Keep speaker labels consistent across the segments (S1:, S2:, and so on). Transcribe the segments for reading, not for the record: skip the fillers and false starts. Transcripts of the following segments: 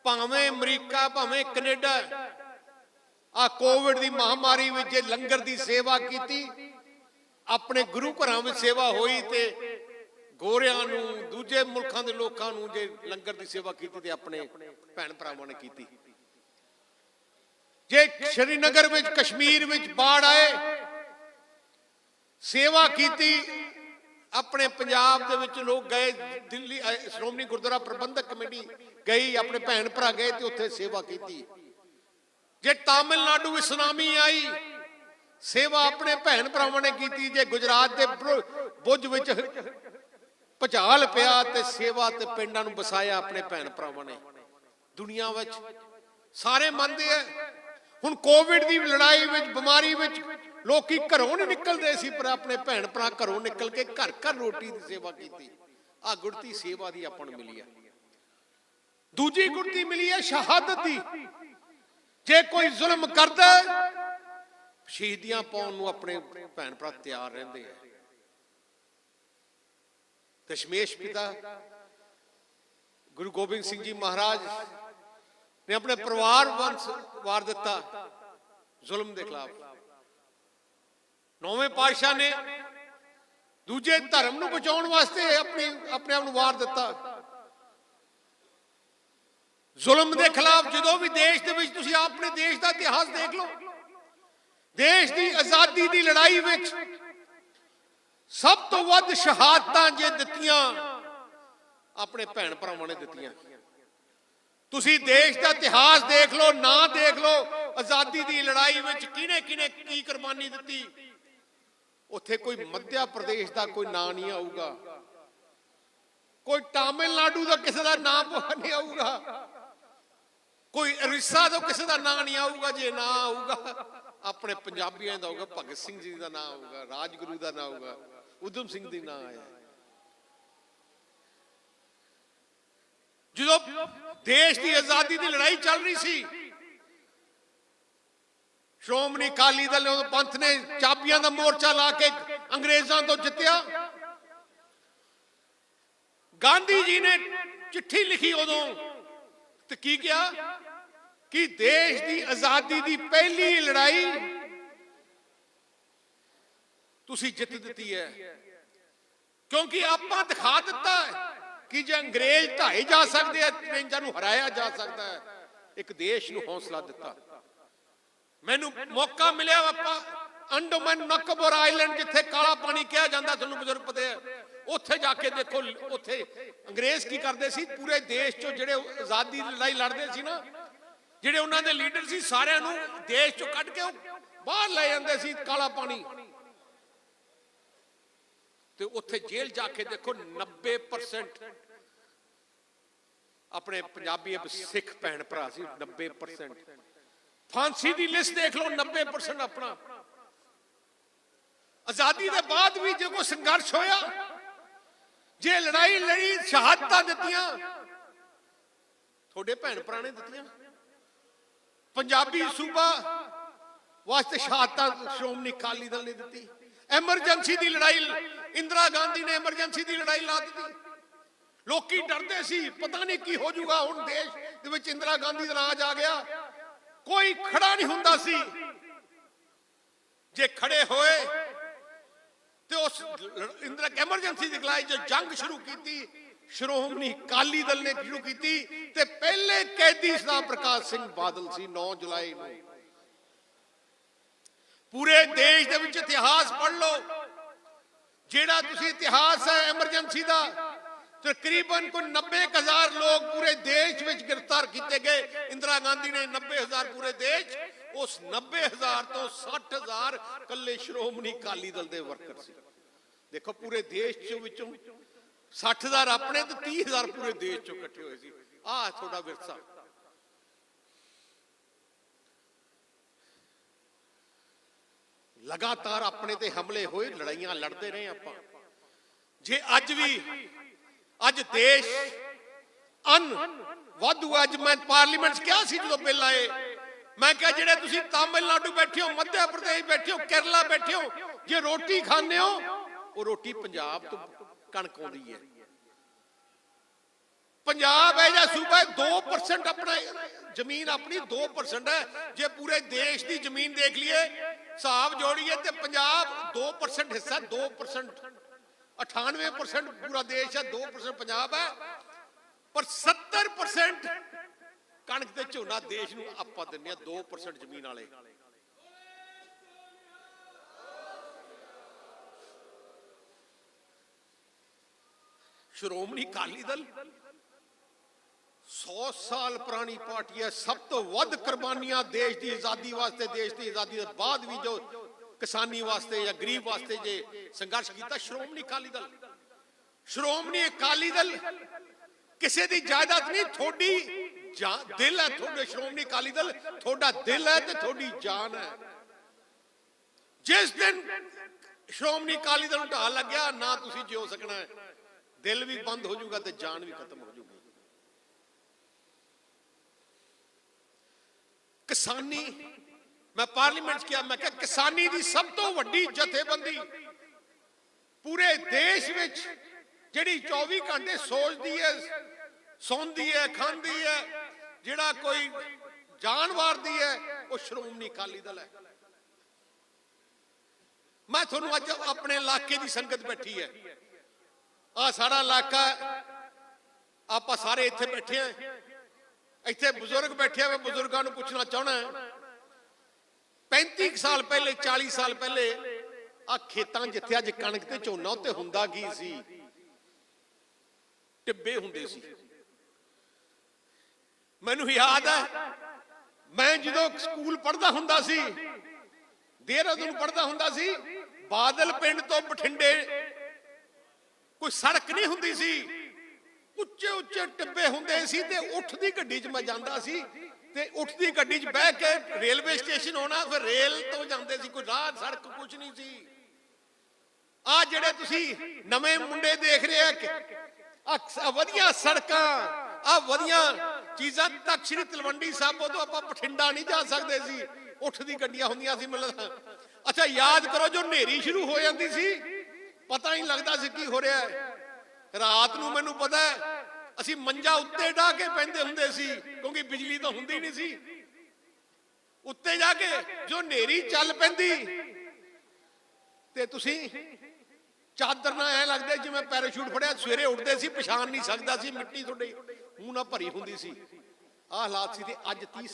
S1: भावें अमरीका भावें कनेडा आ कोविड की महामारी में जे लंगर की सेवा की, अपने गुरु घरां में सेवा हुई तो गोरियां नूं दूजे मुल्कां दे लोकां नूं जे लंगर की सेवा की ते अपने भैन भरावां ने की। जे श्रीनगर में कश्मीर में बाढ़ आए सेवा की, अपने पंजाब दे विच लोग गए, दिल्ली श्रोमणी गुरुद्वारा प्रबंधक कमेटी गई, अपने भैन भरा गए तो उत्थे सेवा की। जे तमिलनाडु में सुनामी आई सेवा अपने भैन भरावां ने की। जे गुजरात के भुज विच भुचाल पिया ते सेवा ते पिंडां नूं बसाया अपने भैन भरावां ने। दुनिया विच सारे मनदे है। हुण कोविड की लड़ाई विच बीमारी विच लोकी घरों नहीं निकलते सी, पर अपने भैन भरा घरों निकल के घर घर रोटी की सेवा की। आ गुरती सेवा की आपां नूं मिली है। दूजी गुरती मिली है शहादत की। जे कोई जुल्म करदा शहीदियां पाउण नूं अपने भैन भरा तैयार रहिंदे है। दशमेश पिता गुरु गोबिंद सिंह जी महाराज ने अपने परिवार वंश वार दिता जुल्म के खिलाफ। नौवें पातशाह ने दूजे धर्म नूं बचाउण वास्ते अपने आप नूं वार दिता जुल्म के खिलाफ। जो भी देश दे विच तुसीं अपने देश का इतिहास देख लो, देश की आजादी की लड़ाई विच सब तो वध शहादतां जे दित्तियां अपने भैन भरावां ने दित्तियां। तुसीं देश का इतिहास देख लो, ना देख लो आजादी की लड़ाई विच किने किने की कुर्बानी दित्ती, उत्थे कोई मध्य प्रदेश का कोई नाम नहीं आऊगा, कोई तमिलनाडु का किसी का नाम नहीं आऊगा, कोई उड़ीसा तो किसी का नाम नहीं आऊगा। जे ना आऊगा अपने पंजाबियों का होगा, भगत सिंह जी का नाम होगा, राजगुरु का नाम होगा, उधम सिंह का नाम आया। जो देश की आजादी की लड़ाई चल रही सी, श्रोमणी अकाली दल पंथ ने चाबियां का मोर्चा ला के अंग्रेजों तो जितया। गांधी जी ने चिट्ठी लिखी उदों तो की किया कि देश की आजादी की पहली लड़ाई तुसी जित दी है, क्योंकि आपां दिखा दिता है कि जे अंग्रेज ढाए जा सकते हैं, अंग्रेजां नूं हराया जा सकता है। एक देश नूं हौसला दिता। मैनू मौका मिलिया आपां अंडमान निकोबार आइलैंड जिथे काला पानी कहा जाता, तुहानूं बुजुर्ग पता है, उत्थे जाके देखो उत्थे अंग्रेज की करते सी। पूरे देश चो जिहड़े आजादी की लड़ाई लड़ते सी ना, जिहड़े उन्हां दे लीडर सी, सारिआं नूं देश चो कढ के बाहर ले जांदे सी काला पानी। तो उत्थे जेल जाके देखो 90% अपने पंजाबी सिख भैन भरा सी। 90% फांसी की लिस्ट देख लो, 90% अपना। आजादी के बाद भी जो कोई संघर्ष होया, जे लड़ाई लड़ी, शहादतां दित्तियां, थोड़े भैन भरा ने दित्तियां। पंजाबी सूबा वास्ते शहादतां श्रोमणी अकाली दल ने दित्ती। एमरजेंसी की लड़ाई इंदिरा गांधी ने एमरजेंसी की लड़ाई ला दी। लोकी डरते सी पता नहीं की हो जाऊगा। हुण देश दे विच इंदिरा गांधी दा राज आ गया, कोई खड़ा नहीं हुंदा सी। जे खड़े होए तो उस इंदिरा एमरजेंसी की लड़ाई जो जंग शुरू की श्रोमणी अकाली दल ने शुरू की, ते पहले कैदी सरदार प्रकाश सिंह बादल सी। 9 जुलाई नूं पूरे देश दे विच इतिहास पढ़ लो, जेड़ा तुसी इतिहास है एमरजेंसी का, तकरीबन कोई 90,000 लोग पूरे देश में गिरफ्तार किए गए। इंदिरा गांधी ने 90,000 पूरे देश, उस 90,000 तो 60,000 कल्ले श्रोमणी अकाली दल के वर्कर से। देखो पूरे देश विचों 60,000 अपने तो 30,000 पूरे देश चो इकट्ठे हुए सी। आ थोड़ा विरसा। लगातार अपने ते हमले होए, लड़ाइयां लड़ते रहे आपां। जे अज भी अज देश वाधू। अज मैं पार्लीमेंट क्या सी जो बिल आए, मैं क्या जेड़े तुसी तमिलनाडु बैठे हो, मध्य प्रदेश बैठे हो, केरला बैठे हो, जे रोटी खाने हो वो रोटी पंजाब तो कणक आउंदी है। पंजाब है या सूबा 2% अपना जमीन अपनी 2% है। जे पूरे देश की जमीन देख लिए हिसाब जोड़िए तो पंजाब 2% हिस्सा 2%, 98% पूरा देश है, 2% पंजाब है। पर 70% कणक ते झोना देश नूं आपां दिंदे आ 2% जमीन वाले। श्रोमणी अकाली दल 100 साल पुरानी पार्टी है, सब तो वध कुर्बानियां देश की आजादी वास्ते, देश की आजादी के बाद भी जो किसानी वास्ते या गरीब वास्ते जे संघर्ष किया श्रोमणी अकाली दल। श्रोमणी अकाली दल किसी की जायदाद नहीं, थोड़ी दिल है। थोड़े श्रोमणी अकाली दल थोड़ा दिल है तो थोड़ी जान है। जिस दिन श्रोमणी अकाली दल ढा लग गया ना तुसी जियो सकना है, दिल भी बंद हो जाऊगा तो जान भी खत्म हो जाऊगी। किसानी मैं पार्लीमेंट किया, मैं क्या किसानी की सब तो वड्डी जथेबंदी पूरे देश विच जिहड़ी 24 घंटे सोचती है, सौंदी है, खांदी है, जिहड़ा कोई जान वारदी है, वो श्रोमणी अकाली दल है। मैं थोनू अज अपने इलाके की संगत बैठी है, आ सारा इलाका आप सारे इत्थे बैठे हैं, इत्थे बुजुर्ग बैठे हैं। मैं बुजुर्गों को पूछना चाहना है 35 साल पहले 40 साल पहले आ खेतां जिथे अज कणक ते झोना उत्ते हुंदा की सी, टिब्बे हुंदे सी। मैनू याद है मैं जो स्कूल पढ़दा हुंदा सी, देहरादून पढ़दा हुंदा सी, बादल पिंड तो बठिंडे कोई सड़क नहीं हुंदी सी, उच्चे उच्चे टिब्बे हुंदे सी ते उठ दी गड्डी च मैं जांदा सी ते उठ दी गड्डी च बह के रेलवे स्टेशन होना, फिर रेल तो जांदे सी, कोई राह सड़क कुछ नहीं सी। आ जिहड़े तुसी नवे मुंडे देख रहे हैं वधिया सड़कां, आ वधिया चीज़ां तक श्री तलवंडी साहब तो आप बठिंडा नहीं जा सकते सी, उठ दी गड्डियां हुंदियां सी। मतलब अच्छा याद करो जो नेरी शुरू हो जाती सी पता ही लगता सी की हो रहा है। रात नूं मैनूं पता है असी मंजा उत्ते ढा के पैंदे हुंदे सी क्योंकि बिजली तो हुंदी नहीं सी। उत्ते जाके जो नेरी चल पैंदी ते तुसी चादर ना ऐ लगदे जिवें पैराशूट फड़िया, सवेरे उठदे सी पछाण नहीं सकदा सी, मिट्टी तुहाडे मूंह नाल भरी हुंदी सी। आ हालात सी ते अज 30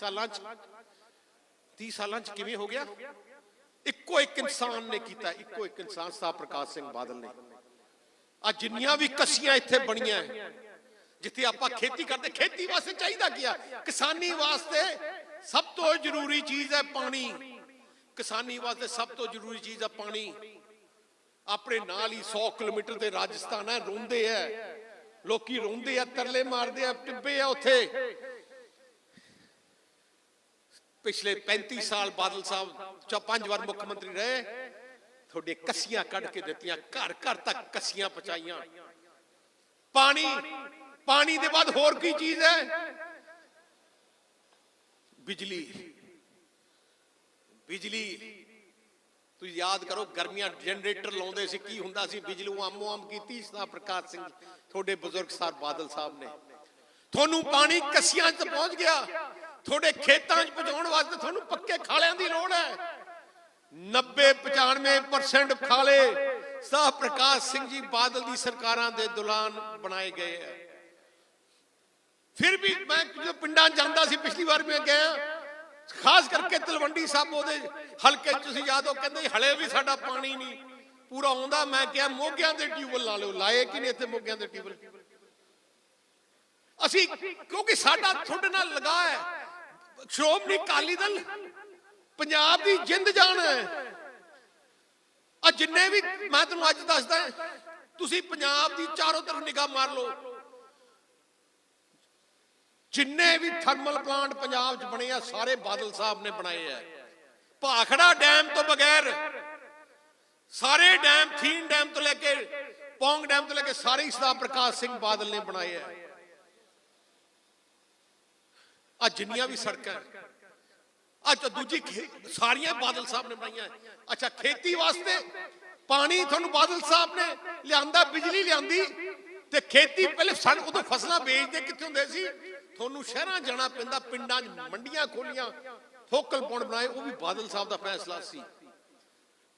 S1: सालां च किवें हो गया? इक्को एक इंसान ने किया, इक्को एक इंसान साहब प्रकाश सिंह बादल ने। आज जिन्नियां भी कसियां इत्थे बणियां जिथे आपां खेती करते, खेती वास्ते चाहिदा क्या? किसानी वास्ते सब तो जरूरी चीज है पानी। किसानी वास्ते सब तो जरूरी चीज है पानी। अपने नाल ही 100 किलोमीटर ते राजस्थान है, रोंदे है लोकी, रोंदे है, तरले मारदे है, टिब्बे है उत्थे। पिछले 35 साल बादल साहब 5 बार मुख्यमंत्री रहे, थोड़े कसियां कढ़ के दित्तियां, घर घर तक कसियां पहुंचाइयां। पानी, पानी दे बाद होर की चीज है? बिजली। बिजली तुम याद करो गर्मियां जनरेटर लाउंदे सी, की हुंदा सी? बिजली आमो आम कीती सा प्रकाश सिंह थोड़े बुजुर्ग साहब बादल साहब ने। थोनू पानी कसियां च पहुंच गया, थोड़े खेतां च पहुंचाउण वास्ते थोनू पक्के खालियां दी लोड़ है। 90-95% खाले साहब प्रकाश सिंह जी बादल की सरकारां दे दौरान बनाए गए हैं। फिर भी मैं जो पिंडां जांदा सी, पिछली बार मैं गया, खास करके तलवंडी साहब ओदे हल्के तुसीं याद हो, कहंदे हले भी साडा पानी नहीं पूरा आउंदा। मैं क्या मोगियां दे ट्यूबल ला लो, लाए कि नहीं इत्थे मोगियां दे ट्यूबल? असी क्योंकि साडा थोड़े नाल लगा है। श्रोमणी अकाली दल पंजाब की जिंद जान है। जिन्ने भी मैं तुहानूं अज दसदा, तुसीं पंजाब की चारों तरफ निगाह मार लो, जिन्ने भी थर्मल प्लांट पंजाब च बने सारे बादल साहब ने बनाए हैं। भाखड़ा डैम तो बगैर सारे डैम, थीन डैम तो लेके पौंग डैम तो लेके सारे सरदार प्रकाश सिंह बादल ने बनाए हैं। आज जिन्नियां भी सड़कां अच्छा दूजी सारियां बादल साहब ने बनाई। अच्छा खेती वास्ते पानी थानू बादल साहब ने लियांदा, बिजली लियांदी, ਤੇ ਖੇਤੀ ਪਹਿਲੇ ਸਾਨੂੰ ਉਦੋਂ ਫਸਲਾਂ ਵੇਚਦੇ ਕਿੱਥੇ ਹੁੰਦੇ ਸੀ, ਤੁਹਾਨੂੰ ਸ਼ਹਿਰਾਂ ਜਾਣਾ ਪੈਂਦਾ, ਪਿੰਡਾਂ 'ਚ ਮੰਡੀਆਂ ਖੋਲੀਆਂ, ਫੋਕਲ ਪੁਆਇੰਟ ਬਣਾਏ, ਉਹ ਵੀ ਬਾਦਲ ਸਾਹਿਬ ਦਾ ਫੈਸਲਾ ਸੀ।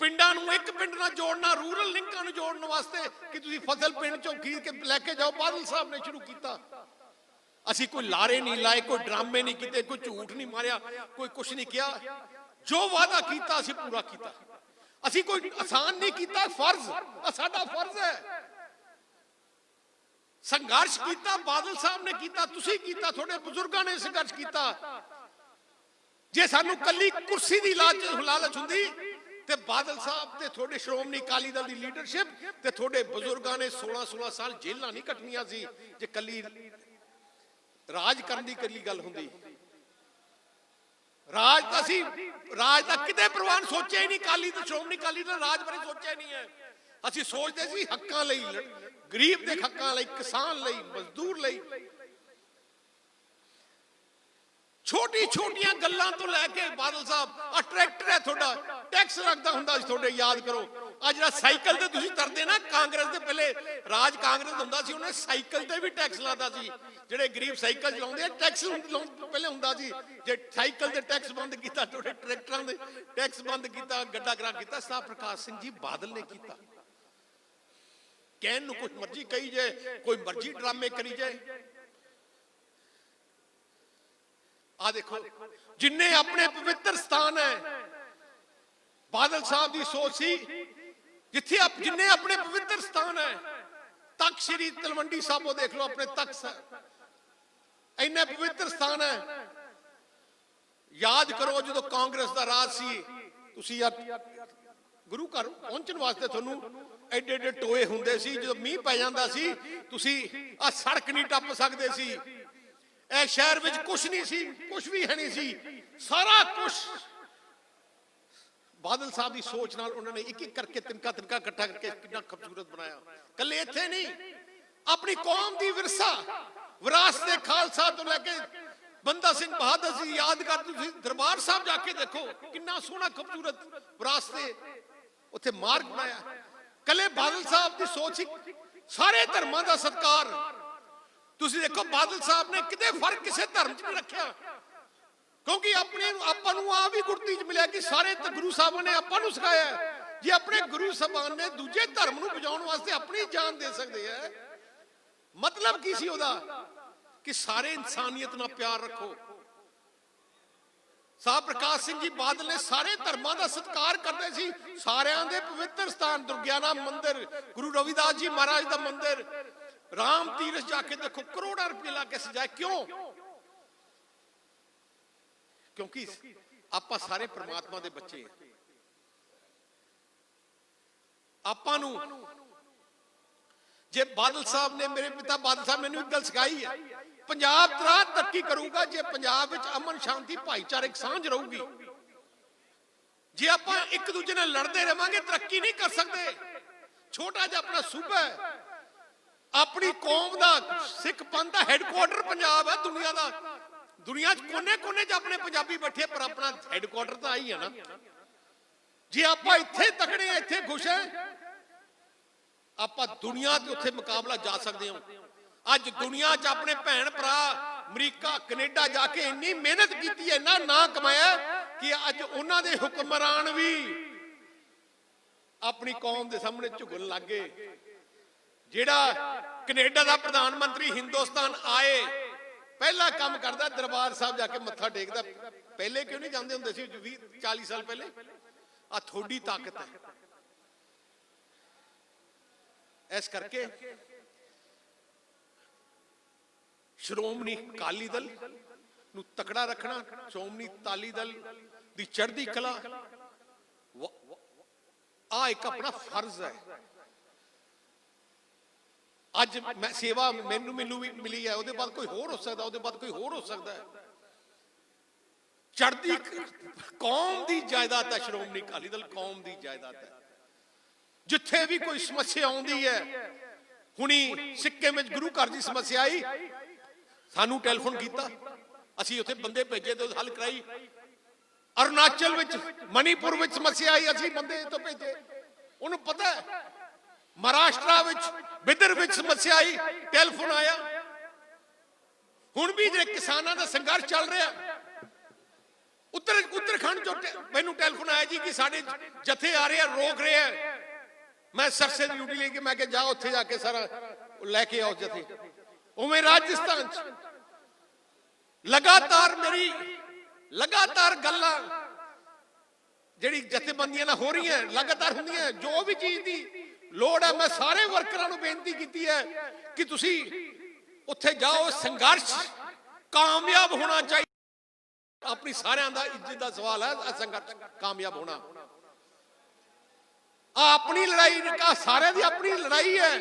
S1: ਪਿੰਡਾਂ ਨੂੰ ਇੱਕ ਪਿੰਡ ਨਾਲ ਜੋੜਨਾ, ਰੂਰਲ ਲਿੰਕਾਂ ਨੂੰ ਜੋੜਨ ਵਾਸਤੇ ਕਿ ਤੁਸੀਂ ਫਸਲ ਪਿੰਡ ਚੋਂ ਖਰੀਦ ਕੇ ਲੈ ਕੇ ਜਾਓ, ਬਾਦਲ ਸਾਹਿਬ ਨੇ ਸ਼ੁਰੂ ਕੀਤਾ। ਅਸੀਂ ਕੋਈ ਲਾਰੇ ਨਹੀਂ ਲਾਏ, ਕੋਈ ਡਰਾਮੇ ਨਹੀਂ ਕੀਤੇ, ਕੋਈ ਝੂਠ ਨਹੀਂ ਮਾਰਿਆ, ਕੋਈ ਕੁਛ ਨਹੀਂ ਕਿਹਾ। ਜੋ ਵਾਅਦਾ ਕੀਤਾ ਅਸੀਂ ਪੂਰਾ ਕੀਤਾ। ਅਸੀਂ ਕੋਈ ਆਸਾਨ ਨਹੀਂ ਕੀਤਾ, ਫਰਜ਼ ਸਾਡਾ ਫਰਜ਼ ਹੈ। ਸੰਘਰਸ਼ ਕੀਤਾ ਬਾਦਲ ਸਾਹਿਬ ਨੇ ਕੀਤਾ, ਤੁਸੀਂ ਕੀਤਾ, ਤੁਹਾਡੇ ਬਜ਼ੁਰਗਾਂ ਨੇ ਸੰਘਰਸ਼ ਕੀਤਾ। ਜੇ ਸਾਨੂੰ ਕੱਲੀ ਕੁਰਸੀ ਦੀ ਲਾਲਚ ਹੁੰਦੀ ਤੇ ਬਾਦਲ ਸਾਹਿਬ ਤੇ ਤੁਹਾਡੇ ਸ਼੍ਰੋਮਣੀ ਅਕਾਲੀ ਦਲ ਦੀ ਲੀਡਰਸ਼ਿਪ ਤੇ ਤੁਹਾਡੇ ਬਜ਼ੁਰਗਾਂ ਨੇ 16 ਸਾਲ ਜੇਲ੍ਹਾਂ ਨਹੀਂ ਕੱਟਣੀਆਂ ਸੀ। ਜੇ ਕੱਲੀ ਰਾਜ ਕਰਨ ਦੀ ਕੱਲੀ ਗੱਲ ਹੁੰਦੀ, ਰਾਜ ਤਾਂ ਅਸੀਂ ਰਾਜ ਦਾ ਕਿਤੇ ਪ੍ਰਵਾਨ ਸੋਚਿਆ ਹੀ ਨਹੀਂ। ਅਕਾਲੀ ਤੇ ਸ਼੍ਰੋਮਣੀ ਅਕਾਲੀ ਦਲ ਰਾਜ ਬਾਰੇ ਸੋਚਿਆ ਹੀ ਨਹੀਂ ਹੈ। ਅਸੀਂ ਸੋਚਦੇ ਸੀ ਹੱਕਾਂ ਲਈ, ਗਰੀਬ ਦੇ ਹੱਕਾਂ ਲਈ, ਕਿਸਾਨ ਲਈ, ਮਜ਼ਦੂਰ ਲਈ। ਛੋਟੀ ਛੋਟੀਆਂ ਗੱਲਾਂ ਤੋਂ ਲੈ ਕੇ ਬਾਦਲ ਸਾਹਿਬ ਆ ਟਰੈਕਟਰ ਹੈ ਤੁਹਾਡਾ, ਟੈਕਸ ਲੱਗਦਾ ਹੁੰਦਾ ਸੀ ਤੁਹਾਡੇ, ਯਾਦ ਕਰੋ। ਆ ਜਿਹੜਾ ਸਾਈਕਲ ਤੇ ਤੁਸੀਂ ਤਰਦੇ ਨਾ, ਕਾਂਗਰਸ ਦੇ ਪਹਿਲੇ ਰਾਜ ਕਾਂਗਰਸ ਹੁੰਦਾ ਸੀ, ਉਹਨੇ ਸਾਈਕਲ ਤੇ ਵੀ ਟੈਕਸ ਲਾਦਾ ਸੀ। ਜਿਹੜੇ ਗਰੀਬ ਸਾਈਕਲ ਚਲਾਉਂਦੇ ਆ, ਟੈਕਸ ਪਹਿਲੇ ਹੁੰਦਾ ਸੀ। ਜੇ ਸਾਈਕਲ ਤੇ ਟੈਕਸ ਬੰਦ ਕੀਤਾ, ਤੁਹਾਡੇ ਟਰੈਕਟਰਾਂ ਦੇ ਟੈਕਸ ਬੰਦ ਕੀਤਾ, ਗੱਡਾ ਗਰਾ ਕੀਤਾ, ਸਾਹਿਬ ਪ੍ਰਕਾਸ਼ ਸਿੰਘ ਜੀ ਬਾਦਲ ਨੇ ਕੀਤਾ। ਕਹਿਣ ਨੂੰ ਕੁਝ ਮਰਜ਼ੀ ਕਹੀ ਜਾਏ, ਕੋਈ ਮਰਜ਼ੀ ਡਰਾਮੇ ਕਰੀ ਜਾਏ। ਆ ਦੇਖੋ, ਜਿੰਨੇ ਆਪਣੇ ਪਵਿੱਤਰ ਸਥਾਨ ਹੈ, ਬਾਦਲ ਸਾਹਿਬ ਦੀ ਸੋਚ ਸੀ ਜਿੱਥੇ ਜਿੰਨੇ ਆਪਣੇ ਪਵਿੱਤਰ ਸਥਾਨ ਹੈ, ਤਖਤ ਸ੍ਰੀ ਤਲਵੰਡੀ ਸਾਬੋ ਦੇਖ ਲਓ, ਆਪਣੇ ਤਖਤ ਸਾਹਿਬ, ਇੰਨੇ ਪਵਿੱਤਰ ਸਥਾਨ ਹੈ। ਯਾਦ ਕਰੋ ਜਦੋਂ ਕਾਂਗਰਸ ਦਾ ਰਾਜ ਸੀ, ਤੁਸੀਂ ਗੁਰੂ ਘਰ ਪਹੁੰਚਣ ਵਾਸਤੇ ਤੁਹਾਨੂੰ ਐਡੇ ਐਡੇ ਟੋਏ ਹੁੰਦੇ ਸੀ। ਜਦੋਂ ਮੀਂਹ ਪੈ ਜਾਂਦਾ ਸੀ, ਤੁਸੀਂ ਆ ਸੜਕ ਨਹੀਂ ਟੱਪ ਸਕਦੇ ਸੀ। ਇਹ ਸ਼ਹਿਰ ਵਿੱਚ ਕੁਛ ਨਹੀਂ ਸੀ, ਕੁਛ ਵੀ ਹੈ ਨਹੀਂ ਸੀ। ਸਾਰਾ ਕੁਛ ਬਾਦਲ ਸਾਹਿਬ ਦੀ ਸੋਚ ਨਾਲ ਉਹਨਾਂ ਨੇ ਇੱਕ ਇੱਕ ਕਰਕੇ ਤਿਨਕਾ ਤਿਨਕਾ ਇਕੱਠਾ ਕਰਕੇ ਕਿੰਨਾ ਖੂਬਸੂਰਤ ਬਣਾਇਆ। ਕੱਲੇ ਇੱਥੇ ਨਹੀਂ, ਆਪਣੀ ਕੌਮ ਦੀ ਵਿਰਸਾ, ਵਿਰਾਸਤ ਖਾਲਸਾ ਤੋਂ ਲੈ ਕੇ ਬੰਦਾ ਸਿੰਘ ਬਹਾਦਰ ਜੀ ਯਾਦ ਕਰ, ਤੁਸੀਂ ਦਰਬਾਰ ਸਾਹਿਬ ਜਾ ਕੇ ਦੇਖੋ ਕਿੰਨਾ ਸੋਹਣਾ ਖੂਬਸੂਰਤ ਵਿਰਾਸਤ ਉੱਥੇ ਮਾਰਗ ਬਣਾਇਆ। ਕੱਲੇ ਬਾਦਲ ਸਾਹਿਬ ਦੀ ਸੋਚ ਸੀ, ਸਾਰੇ ਧਰਮਾਂ ਦਾ ਸਤਿਕਾਰ। ਤੁਸੀਂ ਦੇਖੋ ਬਾਦਲ ਸਾਹਿਬ ਨੇ ਕਿਤੇ ਫਰਕ ਕਿਸੇ ਧਰਮ 'ਚ ਨਹੀਂ ਰੱਖਿਆ, ਕਿਉਂਕਿ ਆਪਾਂ ਨੂੰ ਆ ਵੀ ਗੁਰਤੀ 'ਚ ਮਿਲਿਆ ਕਿ ਸਾਰੇ ਗੁਰੂ ਸਾਹਿਬਾਂ ਨੇ ਆਪਾਂ ਨੂੰ ਸਿਖਾਇਆ ਜੇ ਆਪਣੇ ਗੁਰੂ ਸਾਹਿਬਾਨ ਨੇ ਦੂਜੇ ਧਰਮ ਨੂੰ ਬਚਾਉਣ ਵਾਸਤੇ ਆਪਣੀ ਜਾਨ ਦੇ ਸਕਦੇ ਆ। ਮਤਲਬ ਕੀ ਸੀ ਉਹਦਾ? ਕਿ ਸਾਰੇ ਇਨਸਾਨੀਅਤ ਨਾਲ ਪਿਆਰ ਰੱਖੋ। ਸਾਹਿਬ ਪ੍ਰਕਾਸ਼ ਸਿੰਘ ਜੀ ਬਾਦਲ ਨੇ ਸਾਰੇ ਧਰਮਾਂ ਦਾ ਸਤਿਕਾਰ ਕਰਦੇ ਸੀ। ਸਾਰਿਆਂ ਦੇ ਪਵਿੱਤਰ ਸਥਾਨ, ਦੁਰਗਿਆਨਾ ਮੰਦਿਰ, ਗੁਰੂ ਰਵਿਦਾਸ ਜੀ ਮਹਾਰਾਜ ਦਾ ਮੰਦਿਰ, ਰਾਮ ਤੀਰਥ ਜਾ ਕੇ ਦੇਖੋ, ਕਰੋੜਾਂ ਰੁਪਏ ਲਾ ਕੇ ਸਜਾਏ। ਕਿਉਂ? ਕਿਉਂਕਿ ਆਪਾਂ ਸਾਰੇ ਪ੍ਰਮਾਤਮਾ ਦੇ ਬੱਚੇ ਹਾਂ। ਆਪਾਂ ਨੂੰ ਜੇ ਬਾਦਲ ਸਾਹਿਬ ਨੇ, ਮੇਰੇ ਪਿਤਾ ਬਾਦਲ ਸਾਹਿਬ ਮੈਨੂੰ ਇੱਕ ਗੱਲ ਸਿਖਾਈ ਹੈ, ਪੰਜਾਬ ਤਰੱਕੀ ਕਰੂਗਾ ਜੇ ਪੰਜਾਬ ਵਿੱਚ ਅਮਨ ਸ਼ਾਂਤੀ ਭਾਈਚਾਰਕ ਸਾਂਝ ਰਹੂਗੀ। ਜੇ ਆਪਾਂ ਇੱਕ ਦੂਜੇ ਨਾਲ ਲੜਦੇ ਰਹਾਂਗੇ ਤਰੱਕੀ ਨਹੀਂ ਕਰ ਸਕਦੇ। ਛੋਟਾ ਜਿਹਾ ਆਪਣਾ ਸੂਬਾ ਹੈ, ਆਪਣੀ ਕੌਮ ਦਾ, ਸਿੱਖ ਪੰਥ ਦਾ ਹੈੱਡਕੁਆਟਰ ਪੰਜਾਬ ਹੈ ਦੁਨੀਆ ਦਾ। ਦੁਨੀਆ 'ਚ ਕੋਨੇ-ਕੋਨੇ 'ਚ ਆਪਣੇ ਪੰਜਾਬੀ ਬੈਠੇ, ਪਰ ਆਪਣਾ ਹੈੱਡਕੁਆਟਰ ਤਾਂ ਆਈ ਹੈ ਨਾ। ਜੇ ਆਪਾਂ ਇੱਥੇ ਤਕੜੇ ਆ, ਇੱਥੇ ਖੁਸ਼ ਹੈ, ਆਪਾਂ ਦੁਨੀਆ ਦੇ ਉੱਥੇ ਮੁਕਾਬਲਾ ਜਾ ਸਕਦੇ ਹਾਂ। ਅੱਜ ਦੁਨੀਆ 'ਚ ਆਪਣੇ ਭੈਣ ਭਰਾ ਅਮਰੀਕਾ, ਕੈਨੇਡਾ ਜਾ ਕੇ ਇੰਨੀ ਮਿਹਨਤ ਕੀਤੀ ਹੈ, ਇੰਨਾ ਨਾਂ ਕਮਾਇਆ ਕਿ ਅੱਜ ਉਹਨਾਂ ਦੇ ਹੁਕਮਰਾਨ ਵੀ ਆਪਣੀ ਕੌਮ ਦੇ ਸਾਹਮਣੇ ਝੁਕਣ ਲੱਗ ਗਏ। ਜਿਹੜਾ ਕੈਨੇਡਾ ਦਾ ਪ੍ਰਧਾਨ ਮੰਤਰੀ ਹਿੰਦੁਸਤਾਨ ਆਏ, ਪਹਿਲਾ ਕੰਮ ਕਰਦਾ ਦਰਬਾਰ ਸਾਹਿਬ ਜਾ ਕੇ ਮੱਥਾ ਟੇਕਦਾ। ਪਹਿਲੇ ਕਿਉਂ ਨਹੀਂ ਜਾਂਦੇ ਹੁੰਦੇ ਸੀ? 20-40 ਸਾਲ ਪਹਿਲੇ। ਆ ਥੋੜੀ ਤਾਕਤ ਹੈ। ਇਸ ਕਰਕੇ ਸ਼੍ਰੋਮਣੀ ਅਕਾਲੀ ਦਲ ਨੂੰ ਤਕੜਾ ਰੱਖਣਾ, ਸ਼੍ਰੋਮਣੀ ਅਕਾਲੀ ਦਲ ਦੀ ਚੜ੍ਹਦੀ ਕਲਾ, ਆ ਇੱਕ ਆਪਣਾ ਫਰਜ਼ ਹੈ। ਅੱਜ ਮੈਂ ਸੇਵਾ ਮੈਨੂੰ ਵੀ ਮਿਲੀ ਹੈ, ਉਹਦੇ ਬਾਅਦ ਕੋਈ ਹੋਰ ਹੋ ਸਕਦਾ, ਉਹਦੇ ਬਾਅਦ ਕੋਈ ਹੋਰ ਹੋ ਸਕਦਾ ਹੈ। ਚੜ੍ਹਦੀ ਕੌਮ ਦੀ ਜਾਇਦਾਦ ਹੈ ਸ਼੍ਰੋਮਣੀ ਅਕਾਲੀ ਦਲ, ਕੌਮ ਦੀ ਜਾਇਦਾਦ ਹੈ। ਜਿੱਥੇ ਵੀ ਕੋਈ ਸਮੱਸਿਆ ਆਉਂਦੀ ਹੈ, ਹੁਣੀ ਸਿੱਕਿਮ ਵਿੱਚ ਗੁਰੂ ਘਰ ਦੀ ਸਮੱਸਿਆ ਆਈ, ਸਾਨੂੰ ਟੈਲੀਫੋਨ ਕੀਤਾ, ਅਸੀਂ ਉੱਥੇ ਬੰਦੇ ਭੇਜੇ ਤੇ ਹੱਲ ਕਰਾਈ। ਅਰੁਣਾਚਲ ਵਿੱਚ, ਮਨੀਪੁਰ ਵਿੱਚ ਸਮੱਸਿਆ ਆਈ, ਅਸੀਂ ਬੰਦੇ ਤੋਂ ਭੇਜੇ। ਉਹਨੂੰ ਪਤਾ ਹੈ महाराष्ट्र बिदर विच समस्या आई, टैलीफोन आया। हुण भी जो किसानों का संघर्ष चल रहा, उत्तराखंड चो मैनू टैलीफोन आया जी कि साडे जथे आ रहे हैं, रोक रहे हैं। मैं सरसे की ड्यूटी लेके मैं जाओ उत्थे जाके सारा लैके आओ जथे। उवें राजस्थान लगातार मेरी लगातार गल्लां जिहड़ी जथेबंदियां नाल हो रही हैं, लगातार होंदियां। जो भी चीज की लोड़ है, मैं सारे वर्करां नूं बेनती की है कि तुसी उत्थे जाओ। संघर्ष कामयाब होना चाहिए। अपनी सारिਆਂ ਦਾ ਇੱਜ਼ਤ ਦਾ सवाल है, संघर्ष कामयाब होना। अपनी लड़ाई का सारे दी अपनी लड़ाई है।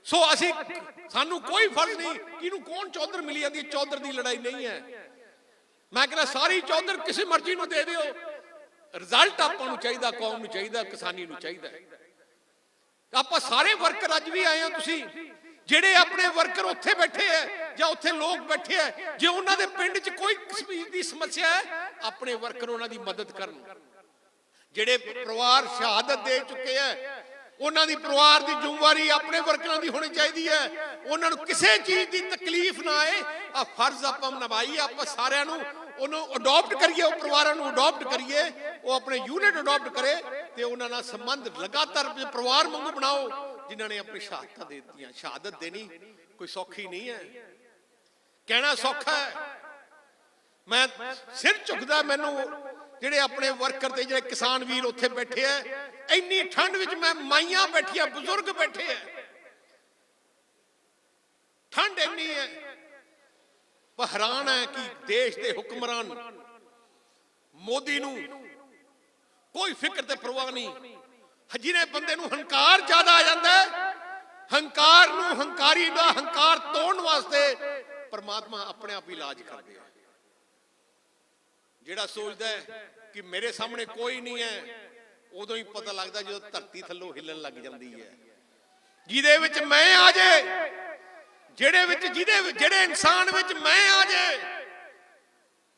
S1: सो असी सानू कोई फर्क नहीं कि कौन चौधर मिली जाती, चौधर की लड़ाई नहीं है। मैं कहना सारी चौधर किसी मर्जी नूं दे दिओ, रिजल्ट आपां नूं चाहिदा, कौम नूं चाहिदा, किसानी नूं चाहिदा। आपां सारे वर्कर अज भी आए हैं। तुसी ਜਿਹੜੇ अपने वर्कर उत्थे बैठे है या उत्थे लोग बैठे है, जे उन्हां दे पिंड च कोई किस्म दी समस्या है, अपने वर्कर उन्हां दी मदद करन। ਜਿਹੜੇ परिवार शहादत दे चुके हैं, उन्हां दी परिवार दी जिम्मेवारी अपने वर्करां दी होनी चाहिदी है। उन्हां नूं किसी चीज दी तकलीफ ना आए। आ फर्ज आपां निभाईए, आपां सारिਆਂ ਨੂੰ ਉਹਨੂੰ ਅਡਾਪਟ ਕਰੀਏ, ਉਹ ਪਰਿਵਾਰਾਂ ਨੂੰ ਅਡਾਪਟ ਕਰੀਏ, ਉਹ ਆਪਣੇ ਯੂਨਿਟ ਅਡਾਪਟ ਕਰੇ ਤੇ ਉਹਨਾਂ ਨਾਲ ਸੰਬੰਧ ਲਗਾਤਾਰ ਪਰਿਵਾਰ ਵਾਂਗੂ ਬਣਾਓ, ਜਿਨ੍ਹਾਂ ਨੇ ਆਪਣੀ ਸ਼ਹਾਦਤਾਂ ਦੇ ਦਿੱਤੀਆਂ। ਸ਼ਹਾਦਤ ਦੇਣੀ ਕੋਈ ਸੌਖੀ ਨਹੀਂ ਹੈ, ਕਹਿਣਾ ਸੌਖਾ ਹੈ। ਮੈਂ ਸਿਰ ਝੁਕਦਾ, ਮੈਨੂੰ ਜਿਹੜੇ ਆਪਣੇ ਵਰਕਰ ਤੇ ਜਿਹੜੇ ਕਿਸਾਨ ਵੀਰ ਉੱਥੇ ਬੈਠੇ ਆ, ਇੰਨੀ ਠੰਡ ਵਿੱਚ ਮੈਂ ਮਾਈਆਂ ਬੈਠੀਆਂ, ਬਜ਼ੁਰਗ ਬੈਠੇ ਆ, ਠੰਡ ਇੰਨੀ ਹੈ। हैरान है कि देश के हुक्मरान मोदी नूं कोई फिक्र ते परवाह नहीं। जिन्हें बंदे नूं हंकार ज्यादा आ जाता है, हंकार नूं हंकारी दा हंकार तोड़न वास्ते परमात्मा अपने आप इलाज करदे है। जिहड़ा सोचदा है कि मेरे सामने कोई नहीं है, उदों ही पता लगता जो धरती थल्लों हिलन लग जाती है। जिहदे विच मैं आ जाए, ਜਿਹੜੇ इंसान विच मैं आ जाए,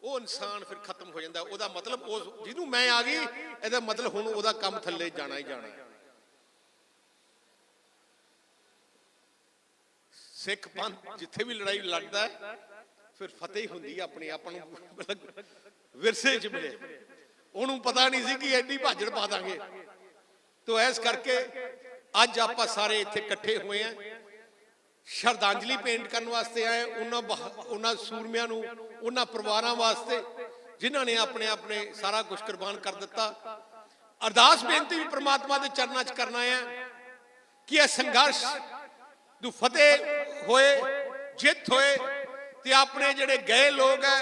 S1: वो इंसान फिर खत्म हो जाता। ओदा मतलब उस जिन्हों मैं आ गई, ਇਹਦਾ मतलब हुण ओदा काम थल्ले जाना ही जाना। सिख पंथ जिथे भी लड़ाई लड़दा है, फिर फतेह ही हुंदी है। अपने आप नूं विरसे च मिले, ਉਹਨੂੰ पता नहीं सी कि एडी भाजड़ पा दांगे। तो इस करके अज आपां सारे इत्थे इकट्ठे होए हैं, श्रद्धांजलि भेंट करने वास्ते आए उन्हां सूरमियां नूं, उन्हां परिवारां वास्ते जिन्हां ने अपने अपने सारा कुछ कुर्बान कर दिता। अरदास बेनती भी परमात्मा के चरनां च करना है कि यह संघर्ष दी फतेह होए, जित होए ते अपने जिहड़े गए लोग है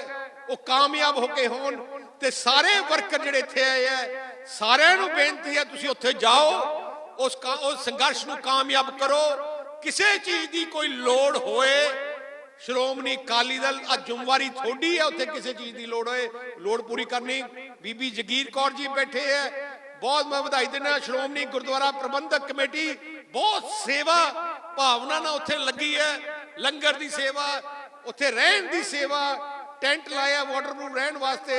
S1: वो कामयाब होके होण। ते सारे वर्कर जिहड़े इत्थे आए है, सारिआं नूं बेनती है तुसीं उत्थे जाओ, उस संघर्ष नूं कामयाब करो। किसी चीज की कोई लोड़ होए, श्रोमणी अकाली दल जिम्मेवारी थोड़ी है, उत्थे किसी चीज की लोड़ होए, लोड़ पूरी करनी। बीबी जगीर कौर जी बैठे है, बहुत मैं बधाई देना। श्रोमणी गुरुद्वारा प्रबंधक कमेटी बहुत सेवा भावना ना उत्थे लगी है, लंगर की सेवा, उत्थे रहन की सेवा, टेंट लाया वाटरप्रूफ रहन वास्ते,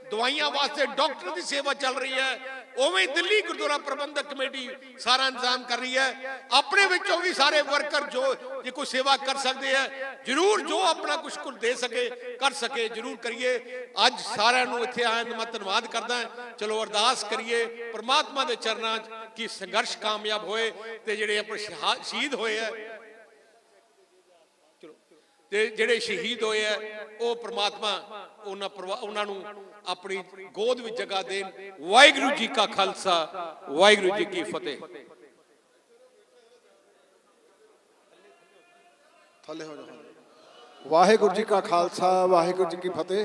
S1: दवाइयां वास्ते, डॉक्टर की सेवा चल रही है। उवें दिल्ली गुरुद्वारा प्रबंधक कमेटी सारा इंतजाम कर रही है। अपने विचों भी सारे वर्कर जो ये कोई सेवा कर सकते हैं, जरूर जो अपना कुछ दे सके कर सके जरूर करिए। अज सारिआं नूं इत्थे आए मैं धन्नवाद करदा। चलो अरदास करिए परमात्मा के चरनां कि संघर्ष कामयाब होए ते जिहड़े अपने शहीद होए है, ते जिहड़े शहीद होए है, वो परमात्मा उन्हां नूं अपनी गोद विच जगह देन। वाहिगुरू जी का खालसा, वाहिगुरू जी की फतेह।
S2: वाहिगुरू जी का खालसा, वाहिगुरू जी की फतेह।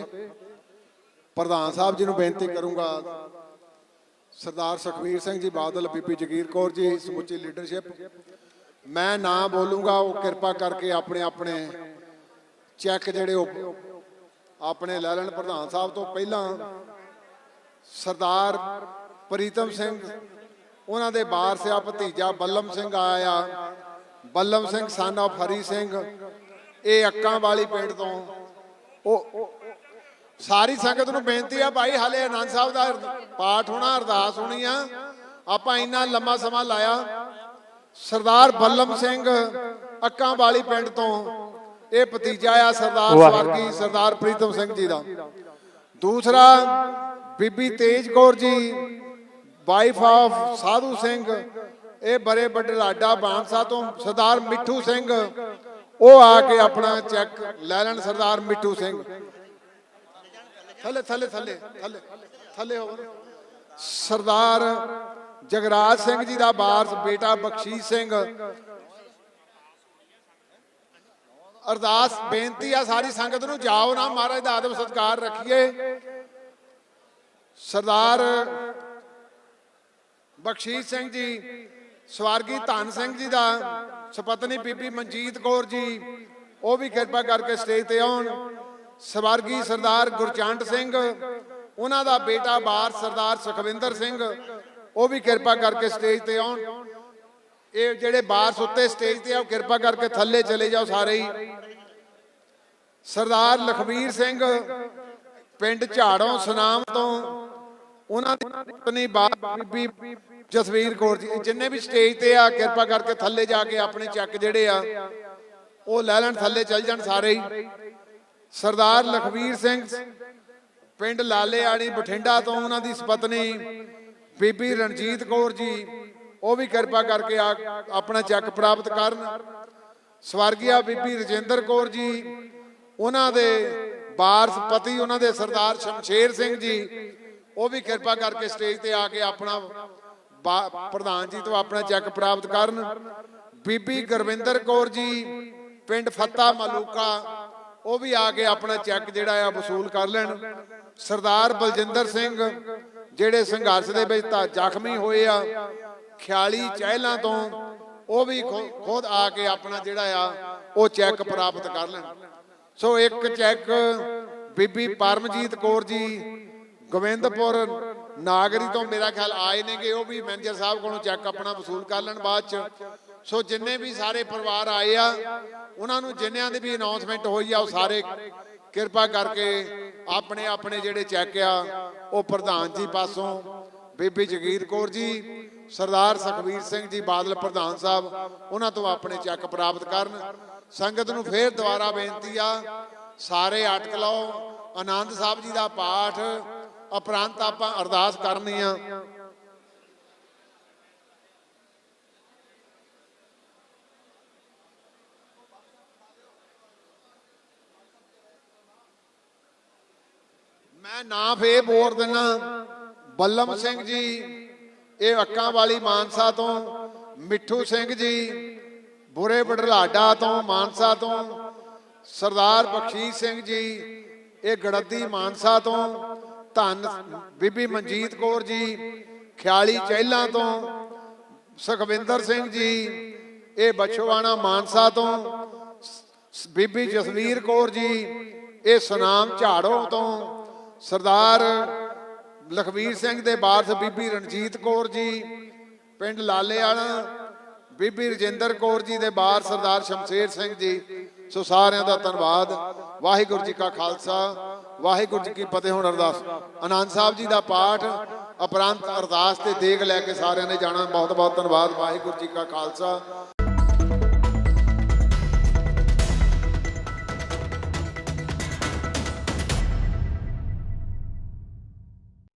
S2: प्रधान साहब जी नूं बेनती करूंगा, सरदार सुखबीर सिंह जी बादल, बीबी जगीर कौर जी, समुची लीडरशिप। मैं ना बोलूंगा, वो कृपा करके अपने अपने चैक जिहड़े अपने लै लैण। प्रधान साहब तो पहला सरदार प्रीतम सिंह, उन्हां दे वारस आ भतीजा बल्लम सिंह आया, बल्लम सिंह सन ऑफ हरी सिंह, ये अक्कां वाली पिंड तो। सारी संगत नूं बेनती है भाई, हाले आनंद साहब का पाठ होना, अरदास होनी आ। आपां इन्ना लंबा समा लाया, ਸਰਦਾਰ ਬੱਲਮ ਸਿੰਘ ਅੱਕਾਂ ਵਾਲੀ ਪਿੰਡ ਤੋਂ, ਇਹ ਭਤੀਜਾ ਆ ਸਰਦਾਰ
S3: ਵਾਹਿਗੁਰੂ।
S2: ਸਵਰਗੀ ਸਰਦਾਰ ਪ੍ਰੀਤਮ ਸਿੰਘ ਜੀ ਦਾ। ਦੂਸਰਾ ਬੀਬੀ ਤੇਜ ਕੌਰ ਜੀ ਵਾਈਫ ਆਫ ਸਾਧੂ ਸਿੰਘ, ਇਹ ਬੜੇ ਬਡਲਾਡਾ ਬਾਂਸਾ ਤੋਂ। ਸਰਦਾਰ ਮਿੱਠੂ ਸਿੰਘ ਉਹ ਆ ਕੇ ਆਪਣਾ ਚੈੱਕ ਲੈ ਲੈਣ। ਸਰਦਾਰ ਮਿੱਠੂ ਸਿੰਘ ਥੱਲੇ ਥੱਲੇ ਥੱਲੇ ਥੱਲੇ ਥੱਲੇ ਹੋ। ਸਰਦਾਰ ਜਗਰਾਜ ਸਿੰਘ ਜੀ ਦਾ ਵਾਰਸ ਬੇਟਾ ਬਖਸ਼ੀਸ਼ ਸਿੰਘ। ਅਰਦਾਸ ਬੇਨਤੀ ਆ ਸਾਰੀ ਸੰਗਤ ਨੂੰ, ਜਾਓ ਨਾ, ਮਹਾਰਾਜ ਦਾ ਆਦਬ ਸਤਿਕਾਰ ਰੱਖੀਏ। ਸਰਦਾਰ ਬਖਸ਼ੀਸ਼ ਸਿੰਘ ਜੀ ਸਵਰਗੀ ਧੰਨ ਸਿੰਘ ਜੀ ਦਾ ਸੁਪਤਨੀ ਬੀਬੀ ਮਨਜੀਤ ਕੌਰ ਜੀ, ਉਹ ਵੀ ਕਿਰਪਾ ਕਰਕੇ ਸਟੇਜ ਤੇ ਆਉਣ। ਸਵਰਗੀ ਸਰਦਾਰ ਗੁਰਚੰਦ ਸਿੰਘ, ਉਹਨਾਂ ਦਾ ਬੇਟਾ ਵਾਰਸ ਸਰਦਾਰ ਸੁਖਵਿੰਦਰ ਸਿੰਘ, ਉਹ ਵੀ ਕਿਰਪਾ ਕਰਕੇ ਸਟੇਜ ਤੇ ਆਉਣ। ਇਹ ਜਿਹੜੇ ਵਾਰਸ ਉੱਤੇ ਸਟੇਜ ਤੇ ਆ, ਉਹ ਕਿਰਪਾ ਕਰਕੇ ਥੱਲੇ ਚਲੇ ਜਾਓ ਸਾਰੇ ਹੀ। ਸਰਦਾਰ ਲਖਵੀਰ ਸਿੰਘ ਪਿੰਡ ਝਾੜੋਂ ਸੁਨਾਮ ਤੋਂ, ਉਹਨਾਂ ਦੀ ਪਤਨੀ ਬੀਬੀ ਜਸਵੀਰ ਕੌਰ ਜੀ, ਜਿੰਨੇ ਵੀ ਸਟੇਜ ਤੇ ਆ ਕਿਰਪਾ ਕਰਕੇ ਥੱਲੇ ਜਾ ਕੇ ਆਪਣੇ ਚੱਕ ਜਿਹੜੇ ਆ ਉਹ ਲੈ ਲੈਣ, ਥੱਲੇ ਚੱਲ ਜਾਣ ਸਾਰੇ ਹੀ। ਸਰਦਾਰ ਲਖਵੀਰ ਸਿੰਘ ਪਿੰਡ ਲਾਲੇਆਣੀ ਬਠਿੰਡਾ ਤੋਂ, ਉਹਨਾਂ ਦੀ ਪਤਨੀ ਬੀਬੀ ਰਣਜੀਤ ਕੌਰ ਜੀ, ਉਹ ਵੀ ਕਿਰਪਾ ਕਰਕੇ ਆਪਣਾ ਚੱਕ ਪ੍ਰਾਪਤ ਕਰਨ। ਸਵਰਗੀਆ ਬੀਬੀ ਰਜਿੰਦਰ ਕੌਰ ਜੀ, ਉਹਨਾਂ ਦੇ ਵਾਰਸ ਪਤੀ ਉਹਨਾਂ ਦੇ ਸਰਦਾਰ ਸ਼ਮਸ਼ੇਰ ਸਿੰਘ ਜੀ, ਉਹ ਵੀ ਕਿਰਪਾ ਕਰਕੇ ਸਟੇਜ ਤੇ ਆ ਕੇ ਆਪਣਾ ਪ੍ਰਧਾਨ ਜੀ ਤੋਂ ਆਪਣਾ ਚੱਕ ਪ੍ਰਾਪਤ ਕਰਨ। ਬੀਬੀ ਗੁਰਵਿੰਦਰ ਕੌਰ ਜੀ ਪਿੰਡ ਫੱਤਾ ਮਲੂਕਾ, ਉਹ ਵੀ ਆ ਕੇ ਆਪਣਾ ਚੱਕ ਜਿਹੜਾ ਆ ਵਸੂਲ ਕਰ ਲੈਣ। ਸਰਦਾਰ ਬਲਜਿੰਦਰ ਸਿੰਘ ਜਿਹੜੇ ਸੰਘਰਸ਼ ਦੇ ਵਿੱਚ ਤਾਂ ਜ਼ਖਮੀ ਹੋਏ ਆ ਖਿਆਲੀ ਚਹਿਲਾਂ ਤੋਂ, ਉਹ ਵੀ ਖੁਦ ਆ ਕੇ ਆਪਣਾ ਜਿਹੜਾ ਆ ਉਹ ਚੈੱਕ ਪ੍ਰਾਪਤ ਕਰ ਲੈਣ। ਸੋ ਇੱਕ ਚੈੱਕ ਬੀਬੀ ਪਰਮਜੀਤ ਕੌਰ ਜੀ ਗੋਬਿੰਦਪੁਰ ਨਾਗਰੀ ਤੋਂ ਮੇਰਾ ਖਿਆਲ ਆਏ ਨੇਗੇ, ਉਹ ਵੀ ਮੈਨੇਜਰ ਸਾਹਿਬ ਕੋਲੋਂ ਚੈੱਕ ਆਪਣਾ ਵਸੂਲ ਕਰ ਲੈਣ ਬਾਅਦ ਚ। ਸੋ ਜਿੰਨੇ ਵੀ ਸਾਰੇ ਪਰਿਵਾਰ ਆਏ ਆ, ਉਹਨਾਂ ਨੂੰ ਜਿੰਨਿਆਂ ਦੀ ਵੀ ਅਨਾਉਂਸਮੈਂਟ ਹੋਈ ਆ, ਉਹ ਸਾਰੇ ਕਿਰਪਾ ਕਰਕੇ ਆਪਣੇ ਆਪਣੇ ਜਿਹੜੇ ਚੈੱਕ ਆ ਉਹ ਪ੍ਰਧਾਨ ਜੀ ਪਾਸੋਂ ਬੀਬੀ ਜਗੀਰ ਕੌਰ ਜੀ, ਸਰਦਾਰ ਸੁਖਵੀਰ ਸਿੰਘ ਜੀ ਬਾਦਲ ਪ੍ਰਧਾਨ ਸਾਹਿਬ, ਉਹਨਾਂ ਤੋਂ ਆਪਣੇ ਚੈੱਕ ਪ੍ਰਾਪਤ ਕਰਨ। ਸੰਗਤ ਨੂੰ ਫੇਰ ਦੁਬਾਰਾ ਬੇਨਤੀ ਆ, ਸਾਰੇ ਅਟਕ ਲਓ। ਆਨੰਦ ਸਾਹਿਬ ਜੀ ਦਾ ਪਾਠ ਉਪਰੰਤ ਆਪਾਂ ਅਰਦਾਸ ਕਰਨੀ ਆ। ਮੈਂ ਨਾਂ ਫੇਰ ਬੋਲ ਦਿੰਨਾ, ਬੱਲਮ ਸਿੰਘ ਜੀ ਇਹ ਅੱਕਾਂ ਵਾਲੀ ਮਾਨਸਾ ਤੋਂ, ਮਿੱਠੂ ਸਿੰਘ ਜੀ ਬੁਰੇ ਬਡਲਾਡਾ ਤੋਂ ਮਾਨਸਾ ਤੋਂ, ਸਰਦਾਰ ਬਖਸ਼ੀਸ਼ ਸਿੰਘ ਜੀ ਇਹ ਗੜੱਦੀ ਮਾਨਸਾ ਤੋਂ, ਧੰਨ ਬੀਬੀ ਮਨਜੀਤ ਕੌਰ ਜੀ ਖਿਆਲੀ ਚਹਿਲਾਂ ਤੋਂ, ਸੁਖਵਿੰਦਰ ਸਿੰਘ ਜੀ ਇਹ ਬਛੋਆਣਾ ਮਾਨਸਾ ਤੋਂ, ਬੀਬੀ ਜਸਵੀਰ ਕੌਰ ਜੀ ਇਹ ਸੁਨਾਮ ਝਾੜੋਂ ਤੋਂ, ਸਰਦਾਰ ਲਖਵੀਰ ਸਿੰਘ ਦੇ ਵਾਰਸ ਬੀਬੀ ਰਣਜੀਤ ਕੌਰ ਜੀ ਪਿੰਡ ਲਾਲੇਆਣਾ, ਬੀਬੀ ਰਜਿੰਦਰ ਕੌਰ ਜੀ ਦੇ ਵਾਰਸ ਸਰਦਾਰ ਸ਼ਮਸ਼ੇਰ ਸਿੰਘ ਜੀ। ਸੋ ਸਾਰਿਆਂ ਦਾ ਧੰਨਵਾਦ। ਵਾਹਿਗੁਰੂ ਜੀ ਕਾ ਖਾਲਸਾ, ਵਾਹਿਗੁਰੂ ਜੀ ਕੀ ਫਤਿਹ। ਹੁਣ ਅਰਦਾਸ ਆਨੰਦ ਸਾਹਿਬ ਜੀ ਦਾ ਪਾਠ ਉਪਰੰਤ ਅਰਦਾਸ ਤੇ ਦੇਗ ਲੈ ਕੇ ਸਾਰਿਆਂ ਨੇ ਜਾਣਾ। ਬਹੁਤ ਬਹੁਤ ਧੰਨਵਾਦ। ਵਾਹਿਗੁਰੂ ਜੀ ਕਾ ਖਾਲਸਾ।